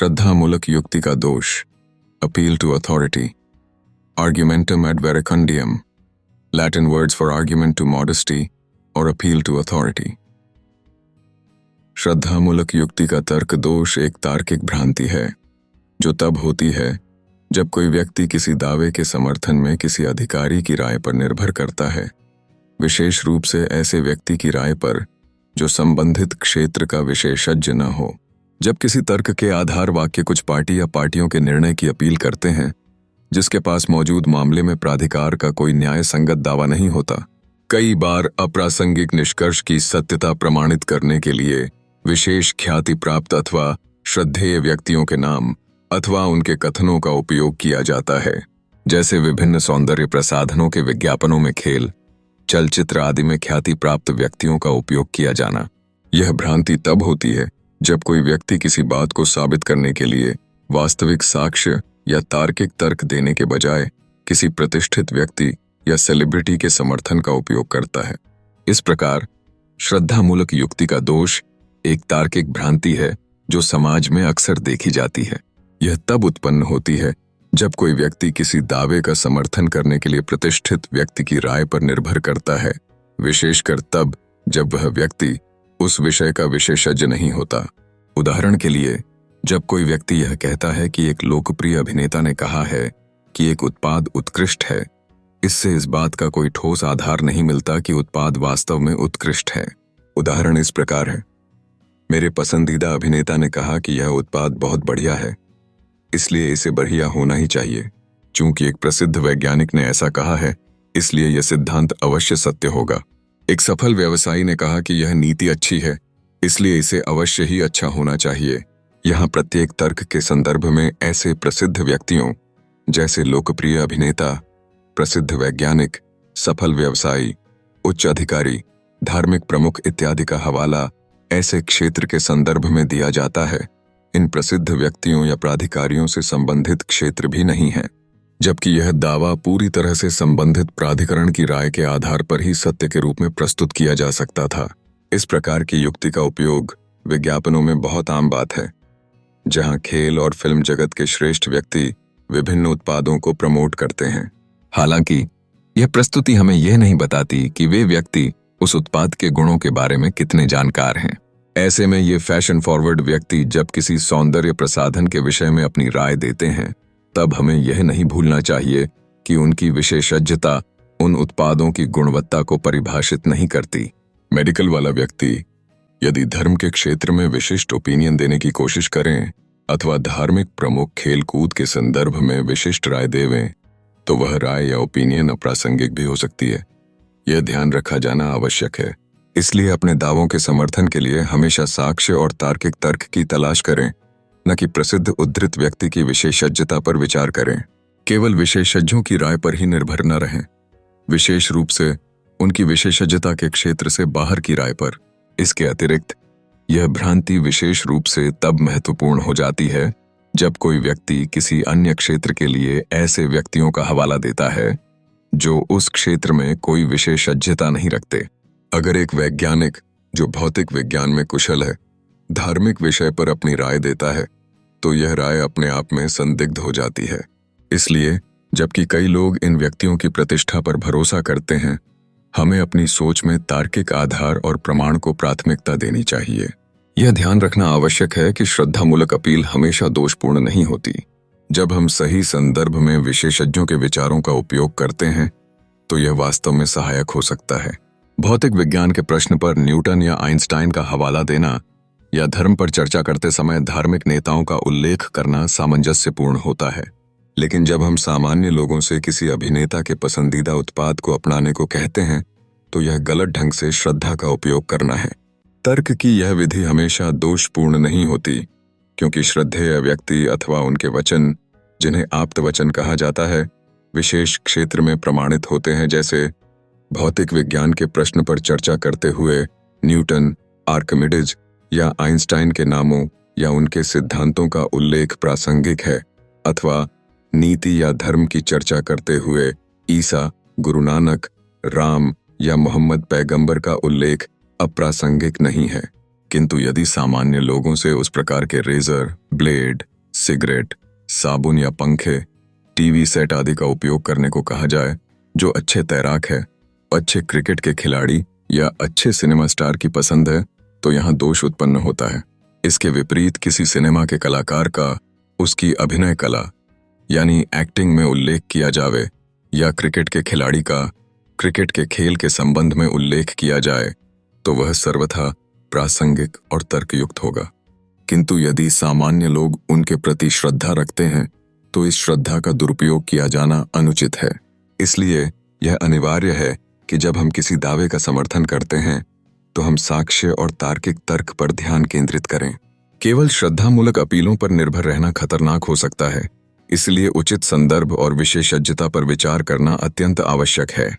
श्रद्धामूलक युक्ति का दोष, appeal to authority, argumentum ad verecundiam, Latin words for argument to modesty और अपील टू अथॉरिटी। श्रद्धामूलक युक्ति का तर्क दोष एक तार्किक भ्रांति है जो तब होती है जब कोई व्यक्ति किसी दावे के समर्थन में किसी अधिकारी की राय पर निर्भर करता है, विशेष रूप से ऐसे व्यक्ति की राय पर जो संबंधित क्षेत्र का विशेषज्ञ न हो। जब किसी तर्क के आधार वाक्य कुछ पार्टी या पार्टियों के निर्णय की अपील करते हैं जिसके पास मौजूद मामले में प्राधिकार का कोई न्याय संगत दावा नहीं होता, कई बार अप्रासंगिक निष्कर्ष की सत्यता प्रमाणित करने के लिए विशेष ख्याति प्राप्त अथवा श्रद्धेय व्यक्तियों के नाम अथवा उनके कथनों का उपयोग किया जाता है, जैसे विभिन्न सौंदर्य प्रसाधनों के विज्ञापनों में खेल, चलचित्र आदि में ख्याति प्राप्त व्यक्तियों का उपयोग किया जाना। यह भ्रांति तब होती है जब कोई व्यक्ति किसी बात को साबित करने के लिए वास्तविक साक्ष्य या तार्किक तर्क देने के बजाय किसी प्रतिष्ठित व्यक्ति या सेलिब्रिटी के समर्थन का उपयोग करता है। इस प्रकार श्रद्धामूलक युक्ति का दोष एक तार्किक भ्रांति है जो समाज में अक्सर देखी जाती है। यह तब उत्पन्न होती है जब कोई व्यक्ति किसी दावे का समर्थन करने के लिए प्रतिष्ठित व्यक्ति की राय पर निर्भर करता है, विशेषकर तब जब वह व्यक्ति उस विषय का विशेषज्ञ नहीं होता। उदाहरण के लिए, जब कोई व्यक्ति यह कहता है कि एक लोकप्रिय अभिनेता ने कहा है कि एक उत्पाद उत्कृष्ट है, इससे इस बात का कोई ठोस आधार नहीं मिलता कि उत्पाद वास्तव में उत्कृष्ट है। उदाहरण इस प्रकार है, मेरे पसंदीदा अभिनेता ने कहा कि यह उत्पाद बहुत बढ़िया है, इसलिए इसे बढ़िया होना ही चाहिए। चूंकि एक प्रसिद्ध वैज्ञानिक ने ऐसा कहा है, इसलिए यह सिद्धांत अवश्य सत्य होगा। एक सफल व्यवसायी ने कहा कि यह नीति अच्छी है, इसलिए इसे अवश्य ही अच्छा होना चाहिए। यहाँ प्रत्येक तर्क के संदर्भ में ऐसे प्रसिद्ध व्यक्तियों जैसे लोकप्रिय अभिनेता, प्रसिद्ध वैज्ञानिक, सफल व्यवसायी, उच्च अधिकारी, धार्मिक प्रमुख इत्यादि का हवाला ऐसे क्षेत्र के संदर्भ में दिया जाता है। इन प्रसिद्ध व्यक्तियों या प्राधिकारियों से संबंधित क्षेत्र भी नहीं है, जबकि यह दावा पूरी तरह से संबंधित प्राधिकरण की राय के आधार पर ही सत्य के रूप में प्रस्तुत किया जा सकता था। इस प्रकार की युक्ति का उपयोग विज्ञापनों में बहुत आम बात है, जहां खेल और फिल्म जगत के श्रेष्ठ व्यक्ति विभिन्न उत्पादों को प्रमोट करते हैं। हालांकि यह प्रस्तुति हमें यह नहीं बताती कि वे व्यक्ति उस उत्पाद के गुणों के बारे में कितने जानकार हैं। ऐसे में ये फैशन फॉरवर्ड व्यक्ति जब किसी सौंदर्य प्रसाधन के विषय में अपनी राय देते हैं, तब हमें यह नहीं भूलना चाहिए कि उनकी विशेषज्ञता उन उत्पादों की गुणवत्ता को परिभाषित नहीं करती। मेडिकल वाला व्यक्ति यदि धर्म के क्षेत्र में विशिष्ट ओपिनियन देने की कोशिश करें अथवा धार्मिक प्रमुख खेल कूद के संदर्भ में विशिष्ट राय देवें, तो वह राय या ओपिनियन अप्रासंगिक भी हो सकती है। यह ध्यान रखा जाना आवश्यक है। इसलिए अपने दावों के समर्थन के लिए हमेशा साक्ष्य और तार्किक तर्क की तलाश करें, न कि प्रसिद्ध उद्धृत व्यक्ति की विशेषज्ञता पर विचार करें। केवल विशेषज्ञों की राय पर ही निर्भर न रहें, विशेष रूप से उनकी विशेषज्ञता के क्षेत्र से बाहर की राय पर। इसके अतिरिक्त यह भ्रांति विशेष रूप से तब महत्वपूर्ण हो जाती है जब कोई व्यक्ति किसी अन्य क्षेत्र के लिए ऐसे व्यक्तियों का हवाला देता है जो उस क्षेत्र में कोई विशेषज्ञता नहीं रखते। अगर एक वैज्ञानिक जो भौतिक विज्ञान में कुशल है धार्मिक विषय पर अपनी राय देता है, तो यह राय अपने आप में संदिग्ध हो जाती है। इसलिए जबकि कई लोग इन व्यक्तियों की प्रतिष्ठा पर भरोसा करते हैं, हमें अपनी सोच में तार्किक आधार और प्रमाण को प्राथमिकता देनी चाहिए। यह ध्यान रखना आवश्यक है कि श्रद्धामूलक अपील हमेशा दोषपूर्ण नहीं होती। जब हम सही संदर्भ में विशेषज्ञों के विचारों का उपयोग करते हैं, तो यह वास्तव में सहायक हो सकता है। भौतिक विज्ञान के प्रश्न पर न्यूटन या आइंस्टाइन का हवाला देना या धर्म पर चर्चा करते समय धार्मिक नेताओं का उल्लेख करना सामंजस्यपूर्ण होता है। लेकिन जब हम सामान्य लोगों से किसी अभिनेता के पसंदीदा उत्पाद को अपनाने को कहते हैं, तो यह गलत ढंग से श्रद्धा का उपयोग करना है। तर्क की यह विधि हमेशा दोषपूर्ण नहीं होती, क्योंकि श्रद्धेय व्यक्ति अथवा उनके वचन, जिन्हें आप्त वचन कहा जाता है, विशेष क्षेत्र में प्रमाणित होते हैं। जैसे भौतिक विज्ञान के प्रश्न पर चर्चा करते हुए न्यूटन, आर्किमिडीज या आइंस्टाइन के नामों या उनके सिद्धांतों का उल्लेख प्रासंगिक है, अथवा नीति या धर्म की चर्चा करते हुए ईसा, गुरु नानक, राम या मोहम्मद पैगंबर का उल्लेख अप्रासंगिक नहीं है। किंतु यदि सामान्य लोगों से उस प्रकार के रेजर, ब्लेड, सिगरेट, साबुन या पंखे, टीवी सेट आदि का उपयोग करने को कहा जाए। जो अच्छे तैराक है, अच्छे क्रिकेट के खिलाड़ी या अच्छे सिनेमा स्टार की पसंद है, तो यहाँ दोष उत्पन्न होता है। इसके विपरीत किसी सिनेमा के कलाकार का उसकी अभिनय कला यानी एक्टिंग में उल्लेख किया जावे या क्रिकेट के खिलाड़ी का क्रिकेट के खेल के संबंध में उल्लेख किया जाए, तो वह सर्वथा प्रासंगिक और तर्कयुक्त होगा। किंतु यदि सामान्य लोग उनके प्रति श्रद्धा रखते हैं, तो इस श्रद्धा का दुरुपयोग किया जाना अनुचित है। इसलिए यह अनिवार्य है कि जब हम किसी दावे का समर्थन करते हैं, तो हम साक्ष्य और तार्किक तर्क पर ध्यान केंद्रित करें। केवल श्रद्धामूलक अपीलों पर निर्भर रहना खतरनाक हो सकता है, इसलिए उचित संदर्भ और विशेषज्ञता पर विचार करना अत्यंत आवश्यक है।